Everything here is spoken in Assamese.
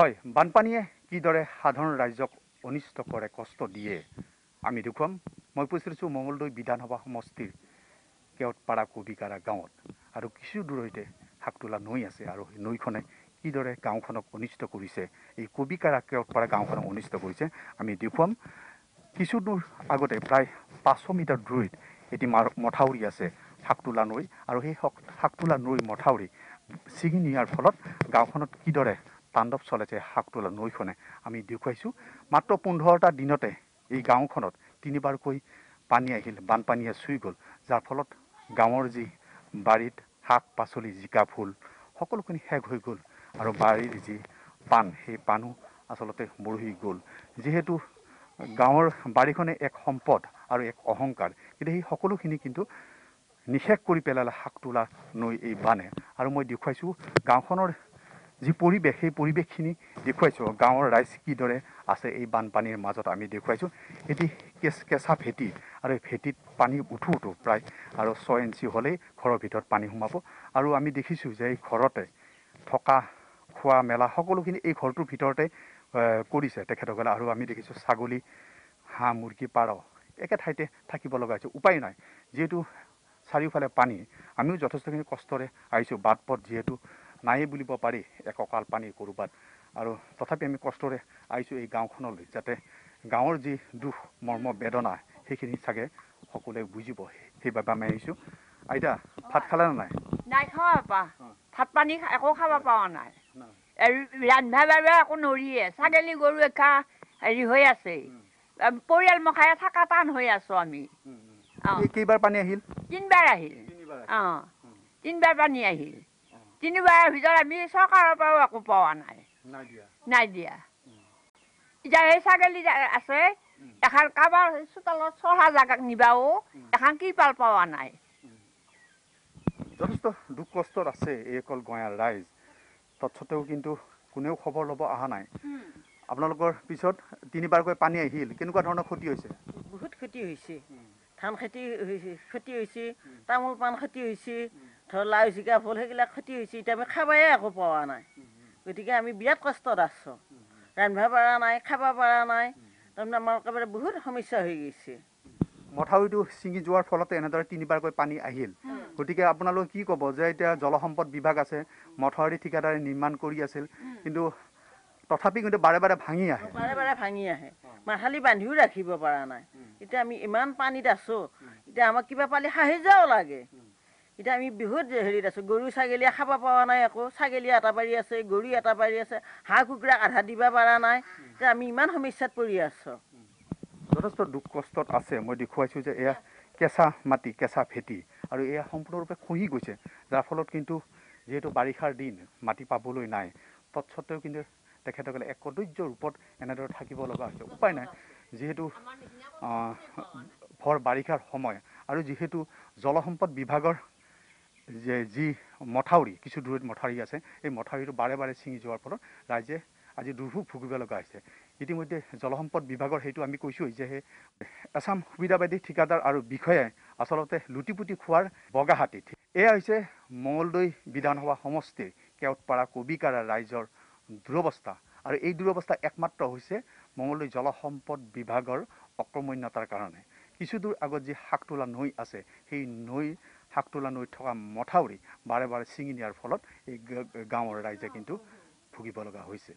হয়, বানপানীয়ে কিদৰে সাধাৰণ ৰাইজক অনিষ্ট কৰে, কষ্ট দিয়ে আমি দেখুৱাম। মই উপস্থিত আছোঁ মঙলদৈ বিধানসভা সমষ্টিৰ কেওটপাৰা কবিকাৰা গাঁৱত, আৰু কিছু দূৰৈতে শাকতোলা নৈ আছে, আৰু সেই নৈখনে কিদৰে গাঁওখনক অনিষ্ট কৰিছে, এই কবিকাৰা কেওটপাৰা গাঁওখনক অনিষ্ট কৰিছে আমি দেখুৱাম। কিছু দূৰ আগতে প্ৰায় 500 মিটাৰ দূৰৈত এটি মথাউৰি আছে শাকতোলা নৈ, আৰু সেই শাকতোলা নৈ মথাউৰি ছিঙি নিয়াৰ ফলত গাঁওখনত কিদৰে তাণ্ডৱ চলাইছে শাকতোলা নৈখনে আমি দেখুৱাইছোঁ। মাত্ৰ 15টা দিনতে এই গাঁওখনত 3বাৰকৈ পানী আহিল, বানপানীয়ে চুই গ'ল, যাৰ ফলত গাঁৱৰ যি বাৰীত শাক পাচলি, জিকা ফুল সকলোখিনি শেষ হৈ গ'ল, আৰু বাৰীৰ যি পাণ, সেই পাণো আচলতে মৰহি গ'ল। যিহেতু গাঁৱৰ বাৰীখনে এক সম্পদ আৰু এক অহংকাৰ, কিন্তু সেই সকলোখিনি কিন্তু নিশেষ কৰি পেলালে শাকতোলা নৈ এই বানে। আৰু মই দেখুৱাইছোঁ গাঁওখনৰ যি পৰিৱেশ, সেই পৰিৱেশখিনি দেখুৱাইছোঁ। গাঁৱৰ ৰাইজ কিদৰে আছে এই বানপানীৰ মাজত আমি দেখুৱাইছোঁ। এটি কেঁচা ভেটি, আৰু এই ভেটিত পানী উঠো প্ৰায় আৰু 6 ইঞ্চি হ'লেই ঘৰৰ ভিতৰত পানী সোমাব। আৰু আমি দেখিছোঁ যে এই ঘৰতে থকা খোৱা মেলা সকলোখিনি এই ঘৰটোৰ ভিতৰতে কৰিছে তেখেতসকলে। আৰু আমি দেখিছোঁ ছাগলী, হাঁহ, মুৰ্গী, পাৰ একে ঠাইতে থাকিব লগা হৈছে, উপায় নাই। যিহেতু চাৰিওফালে পানী, আমিও যথেষ্টখিনি কষ্টৰে আহিছোঁ। বাট পথ যিহেতু নায়েই বুলিব পাৰি, একঁকাল পানী ক'ৰবাত, আৰু তথাপি আমি কষ্টৰে আহিছোঁ এই গাঁওখনলৈ, যাতে গাঁৱৰ যি দুখ মৰ্ম বেদনা সেইখিনি চাগে সকলোৱে বুজিব, সেইবাবে আমি আহিছোঁ। আইতা, ভাত খালে নে নাই? নাই খোৱা আপা, ভাত পানী একো খাব পোৱা নাই। ৰান্ধা বাঢ়া একো নৰিয়ে, ছাগলী গৰু একা হেৰি হৈ আছে, পৰিয়াল মখাই থকা টান হৈ আছোঁ আমি। কেইবাৰ পানী আহিল? 3বাৰ আহিল। অঁ, 3বাৰ পানী আহিল। 3বাৰৰ ভিতৰত আমি চৰকাৰৰ পৰাও একো পোৱা নাই, নাই দিয়া। এতিয়া সেই ছাগলী আছে, এখন কাৰোবাৰ চোতালত চহা জাগাত নিবাও এখন কিপাল পোৱা নাই। যথেষ্ট দুখ কষ্টত আছে এইসকল গঞাৰ ৰাইজ, তৎসত্বেও কিন্তু কোনেও খবৰ ল'ব অহা নাই। আপোনালোকৰ পিছত 3বাৰকৈ পানী আহিল, কেনেকুৱা ধৰণৰ ক্ষতি হৈছে? বহুত ক্ষতি হৈছে। ধান খেতি ক্ষতি হৈছে, তামোল পাণ ক্ষতি হৈছে, ধৰ লাও জিকা ভোল সেইবিলাক ক্ষতি হৈছে। এতিয়া আমি খাবয়ে একো পোৱা নাই, গতিকে আমি বিৰাট কষ্টত আছোঁ। ৰান্ধিব পৰা নাই, খাব পৰা নাই, তাৰমানে আমাৰ একেবাৰে বহুত সমস্যা হৈ গৈছে। মথাউৰিটো ছিঙি যোৱাৰ ফলতে এনেদৰে 3বাৰকৈ পানী আহিল। গতিকে আপোনালোকে কি ক'ব যে এতিয়া জলসম্পদ বিভাগ আছে, মথাউৰি ঠিকাদাৰে নিৰ্মাণ কৰি আছিল, কিন্তু তথাপি কিন্তু বাৰে বাৰে ভাঙি আহে। বাৰে বাৰে ভাঙি আহে, মাথালি বান্ধিও ৰাখিব পৰা নাই। এতিয়া আমি ইমান পানীত আছোঁ, এতিয়া আমাক কিবা পালে সাহায্যও লাগে। এতিয়া আমি বহুত হেৰিত আছোঁ, গৰু ছাগলীয়ে খাব পোৱা নাই একো, ছাগলী এটা পাৰি আছে, গৰু এটা পাৰি আছে, হাঁহ কুকুৰাক আধা দিব পৰা নাই। এতিয়া আমি ইমান সমস্যাত পৰি আছোঁ। যথেষ্ট দুখ কষ্টত আছে। মই দেখুৱাইছোঁ যে এয়া কেঁচা মাটি, কেঁচা ভেটি, আৰু এয়া সম্পূৰ্ণৰূপে খহি গৈছে, যাৰ ফলত কিন্তু যিহেতু বাৰিষাৰ দিন, মাটি পাবলৈ নাই, তৎসত্বেও কিন্তু তেখেতসকলে এক কদৰ্য ৰূপত এনেদৰে থাকিব লগা হৈছে, উপায় নাই। যিহেতু ভৰ বাৰিষাৰ সময়, আৰু যিহেতু জলসম্পদ বিভাগৰ যি মথাউৰি, কিছু দূৰৈত মথাউৰি আছে, এই মথাউৰিটো বাৰে বাৰে ছিঙি যোৱাৰ ফলত ৰাইজে আজি দুৰ্ভোগ ভুগিব লগা হৈছে। ইতিমধ্যে জলসম্পদ বিভাগৰ সেইটো আমি কৈছোঁ যে সেই আছাম সুবিধাবাদী ঠিকাদাৰ আৰু বিষয়াই আচলতে লুটিপুটি খোৱাৰ বগা হাতীত। এয়া হৈছে মঙলদৈ বিধানসভা সমষ্টিৰ কেওটপাৰা কবিকাৰা ৰাইজৰ দুৰৱস্থা, আৰু এই দুৰৱস্থা একমাত্ৰ হৈছে মঙলদৈ জলসম্পদ বিভাগৰ অকৰ্মণ্যতাৰ কাৰণে। কিছু দূৰ আগত যি শাকতোলা নৈ আছে, সেই শাকতোলা নৈত থকা মথাউৰি বাৰে বাৰে ছিঙি নিয়াৰ ফলত এই গাঁৱৰ ৰাইজে কিন্তু ভুগিব লগা হৈছে।